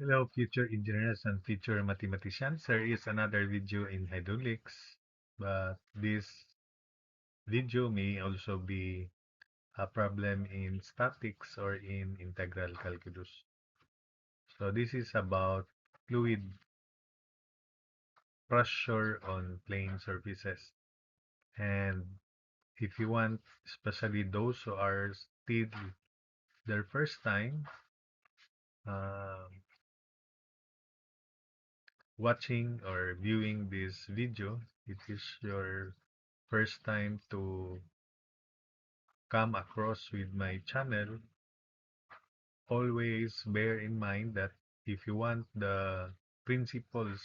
Hello, future engineers and future mathematicians. There is another video in hydraulics, but this video may also be a problem in statics or in integral calculus. So this is about fluid pressure on plane surfaces. And if you want, especially those who are still their first time um, watching or viewing this video, it is your first time to come across with my channel, always bear in mind that if you want the principles,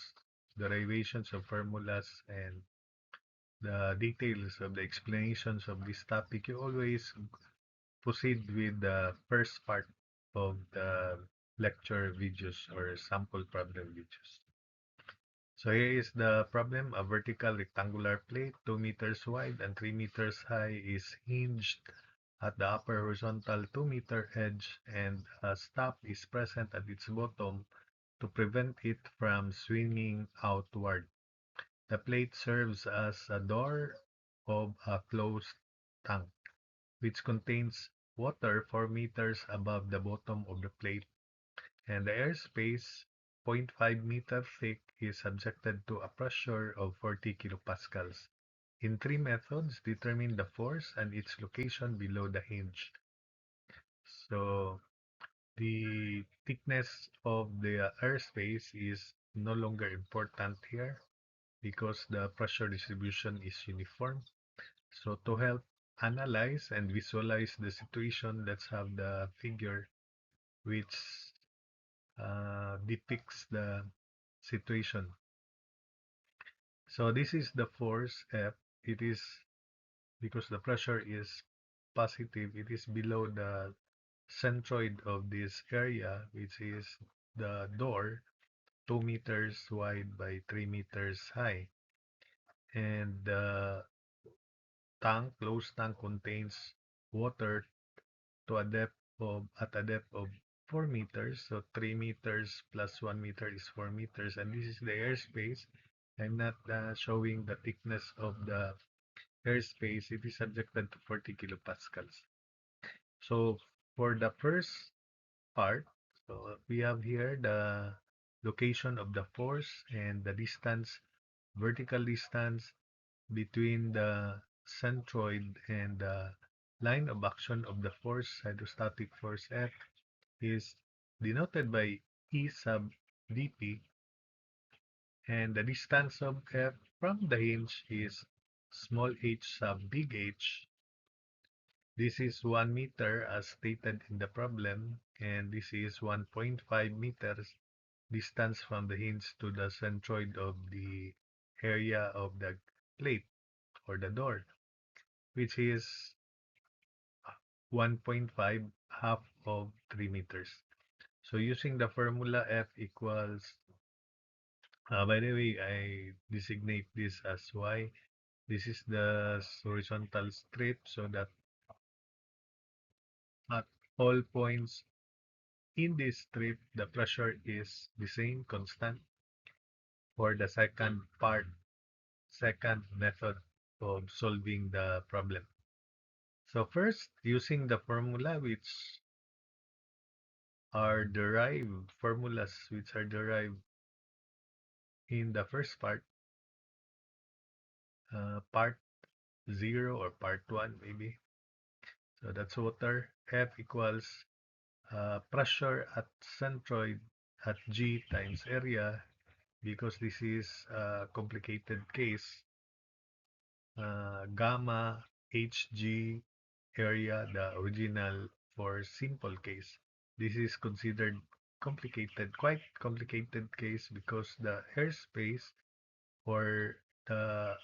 derivations of formulas, and the details of the explanations of this topic, you always proceed with the first part of the lecture videos or sample problem videos. So here is the problem. A vertical rectangular plate 2 meters wide and 3 meters high is hinged at the upper horizontal 2-meter edge, and a stop is present at its bottom to prevent it from swinging outward. The plate serves as a door of a closed tank, which contains water 4 meters above the bottom of the plate, and the airspace, 0.5 meter thick, is subjected to a pressure of 40 kilopascals. In three methods, determine the force and its location below the hinge. So the thickness of the airspace is no longer important here because the pressure distribution is uniform. So to help analyze and visualize the situation, let's have the figure which depicts the situation. So this is the force F. It is because the pressure is positive, it is below the centroid of this area, which is the door, 2 meters wide by 3 meters high. And the closed tank contains water to a depth of at a depth of 4 meters. So 3 meters plus 1 meter is 4 meters. And this is the airspace. I'm not showing the thickness of the airspace. It is subjected to 40 kilopascals. So for the first part, so we have here the location of the force and the distance, vertical distance between the centroid and the line of action of the force, hydrostatic force F, is denoted by E sub dp, and the distance of F from the hinge is small h sub big H. This is 1 meter as stated in the problem, and this is 1.5 meters distance from the hinge to the centroid of the area of the plate or the door, which is 1.5 half of 3 meters. So using the formula F equals, by the way, I designate this as Y. This is the horizontal strip so that at all points in this strip, the pressure is the same constant for the second method of solving the problem. So first, using the formula which are derived in the first part 0 or part 1 maybe. So that's water. F equals pressure at centroid at G times area, because this is a complicated case. Gamma Hg area, the original for simple case. This is considered quite complicated case because the airspace or the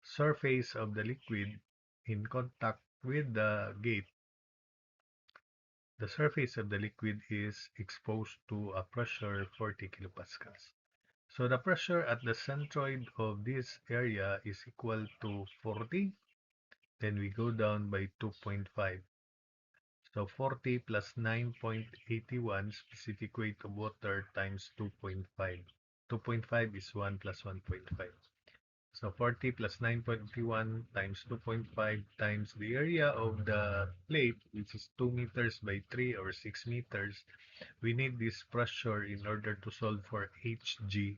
surface of the liquid in contact with the gate, the surface of the liquid is exposed to a pressure 40 kilopascals. So the pressure at the centroid of this area is equal to 40. Then we go down by 2.5. So 40 plus 9.81 specific weight of water times 2.5. 2.5 is 1 plus 1.5. So 40 plus 9.81 times 2.5 times the area of the plate, which is 2 meters by 3 or 6 meters. We need this pressure in order to solve for Hg.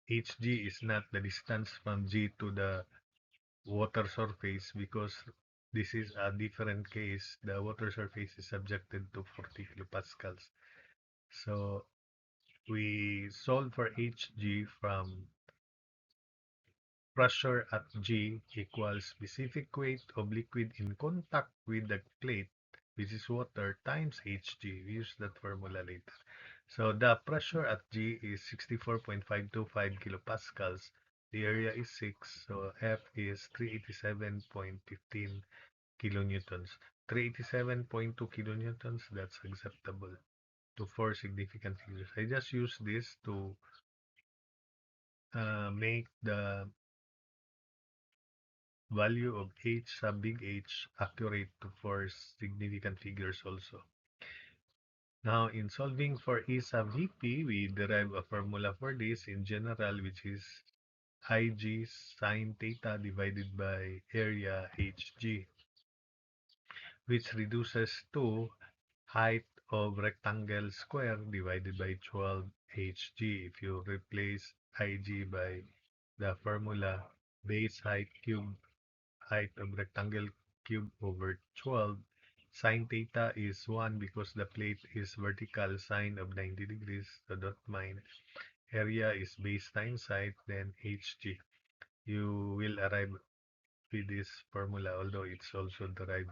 Hg is not the distance from G to the water surface, because this is a different case. The water surface is subjected to 40 kilopascals. So we solve for Hg from pressure at G equals specific weight of liquid in contact with the plate, which is water, times Hg. We use that formula later. So the pressure at G is 64.525 kilopascals. The area is 6, so F is 387.15 kilonewtons. 387.2 kilonewtons, that's acceptable to four significant figures. I just use this to make the value of H sub big H accurate to four significant figures also. Now, in solving for E sub Vp, we derive a formula for this in general, which is Ig sine theta divided by area Hg, which reduces to height of rectangle square divided by 12 Hg. If you replace Ig by the formula base height of rectangle cube over 12, sine theta is 1 because the plate is vertical sine of 90 degrees, so dot mine. Area is base times height, then Hg. You will arrive with this formula, although it's also derived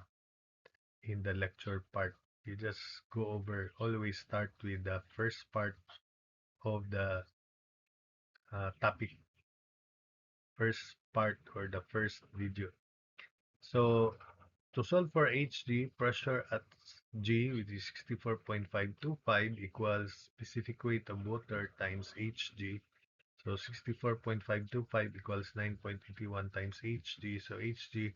in the lecture part. You just go over, always start with the first part of the topic, first part or the first video. So to solve for Hg, pressure at G, which is 64.525, equals specific weight of water times Hg. So 64.525 equals 9.81 times Hg. So Hg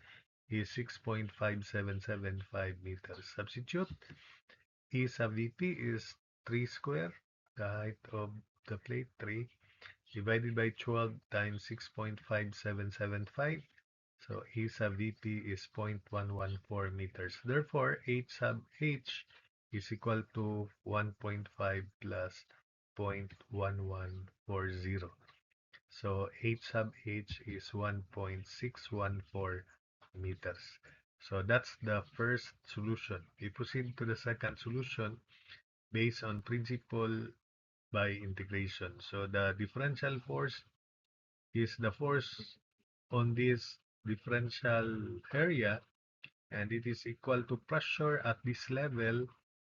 is 6.5775 meters. Substitute. E sub Vp is 3 square, the height of the plate 3, divided by 12 times 6.5775. So E sub Vp is 0.114 meters. Therefore, H sub H is equal to 1.5 plus 0.1140. So H sub H is 1.614 meters. So that's the first solution. We proceed to the second solution based on principle by integration. So the differential force is the force on this differential area, and it is equal to pressure at this level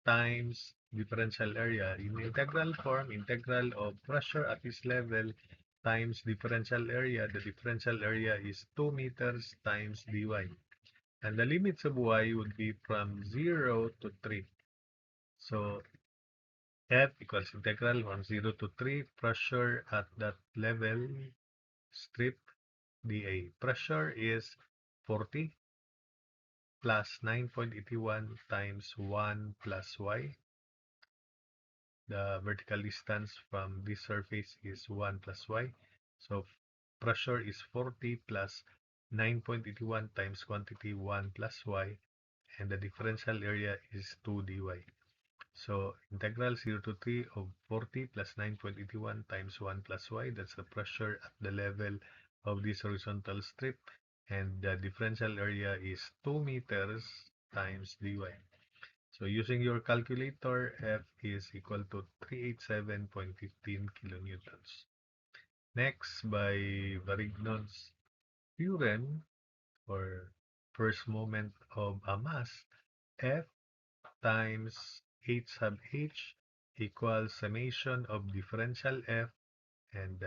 times differential area. In integral form, integral of pressure at this level times differential area. The differential area is 2 meters times dy. And the limits of y would be from 0 to 3. So F equals integral from 0 to 3, pressure at that level, strip dA. Pressure is 40 plus 9.81 times 1 plus y. The vertical distance from this surface is 1 plus y. So pressure is 40 plus 9.81 times quantity 1 plus y, and the differential area is 2 dy. So integral 0 to 3 of 40 plus 9.81 times 1 plus y, that's the pressure at the level of this horizontal strip, and the differential area is 2 meters times dy. So using your calculator, F is equal to 387.15 kilonewtons. Next, by Varignon's theorem, or first moment of a mass, F times H sub H equals summation of differential F, and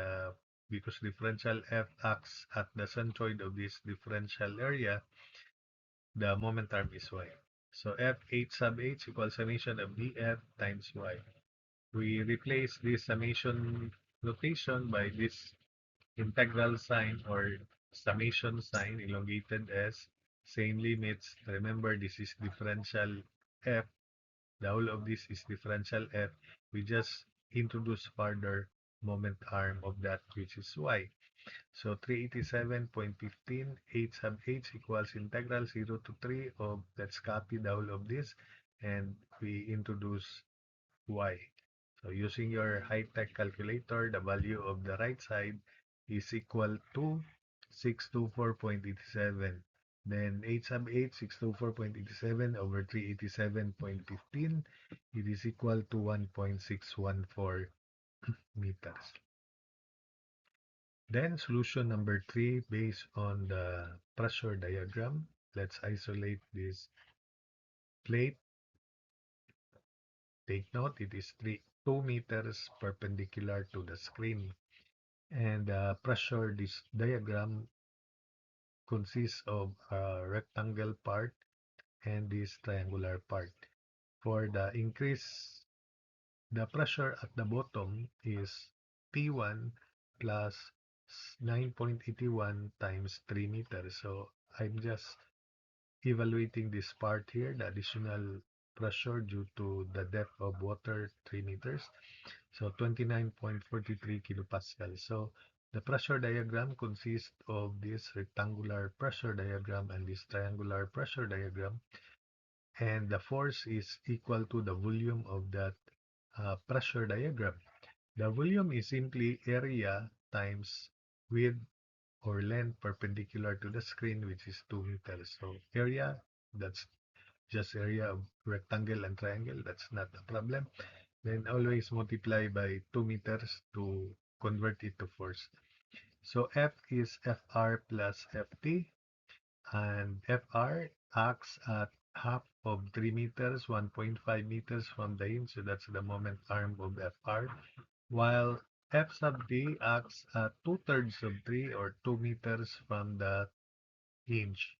because differential F acts at the centroid of this differential area, the moment arm is y. So F H sub H equals summation of dF times y. We replace this summation notation by this integral sign or summation sign elongated as same limits. Remember, this is differential F, the whole of this is differential F. We just introduce further moment arm of that, which is Y. So 387.15 8 sub h equals integral 0 to 3 of, let's copy the whole of this, and we introduce Y. So using your high-tech calculator, the value of the right side is equal to 624.87. Then 8 sub 8, 624.87 over 387.15, it is equal to 1.614 meters. Then solution number 3, based on the pressure diagram. Let's isolate this plate. Take note, it is 2 meters perpendicular to the screen. And pressure, this diagram consists of a rectangle part and this triangular part. For the increase, the pressure at the bottom is P1 plus 9.81 times 3 meters. So I'm just evaluating this part here, the additional pressure due to the depth of water 3 meters. So 29.43 kilopascal. So the pressure diagram consists of this rectangular pressure diagram and this triangular pressure diagram. And the force is equal to the volume of that pressure diagram. The volume is simply area times width or length perpendicular to the screen, which is 2 meters. So area, that's just area of rectangle and triangle. That's not a problem. Then always multiply by 2 meters to convert it to force. So F is Fr plus Ft, and Fr acts at half of 3 meters, 1.5 meters from the hinge, so that's the moment arm of Fr, while F sub D acts at 2/3 of 3 or 2 meters from the hinge.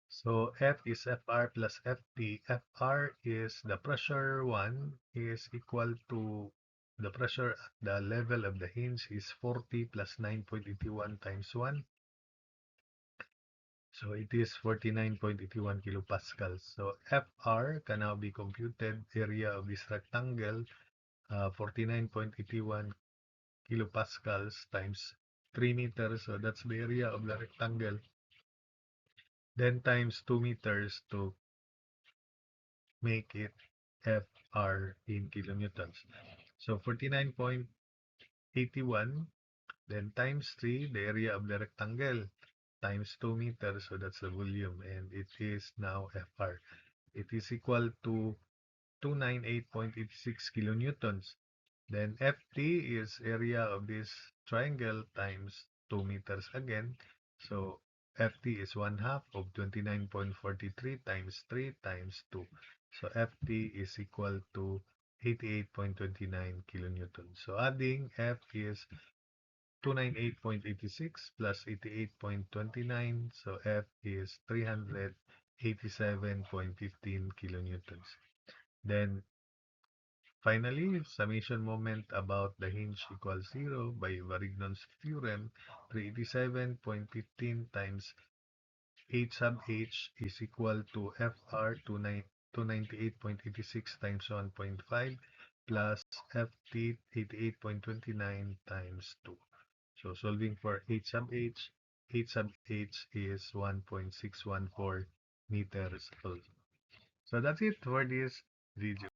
So F is Fr plus Ft. Fr is the pressure 1 is equal to the pressure at the level of the hinge is 40 plus 9.81 times 1. So it is 49.81 kilopascals. So Fr can now be computed, area of this rectangle, 49.81 kilopascals times 3 meters. So that's the area of the rectangle. Then times 2 meters to make it Fr in kilonewtons. So 49.81, then times 3, the area of the rectangle, times 2 meters, so that's the volume, and it is now Fr. It is equal to 298.86 kilonewtons. Then Ft is area of this triangle times 2 meters again. So Ft is 1/2 of 29.43 times 3 times 2. So Ft is equal to 88.29 kilonewtons. So adding, F is 298.86 plus 88.29. So F is 387.15 kilonewtons. Then finally, summation moment about the hinge equals 0 by Varignon's theorem. 387.15 times h sub h is equal to Fr 298.86 times 1.5 plus Ft 88.29 times 2. So solving for h sub h is 1.614 meters also. So that's it for this video.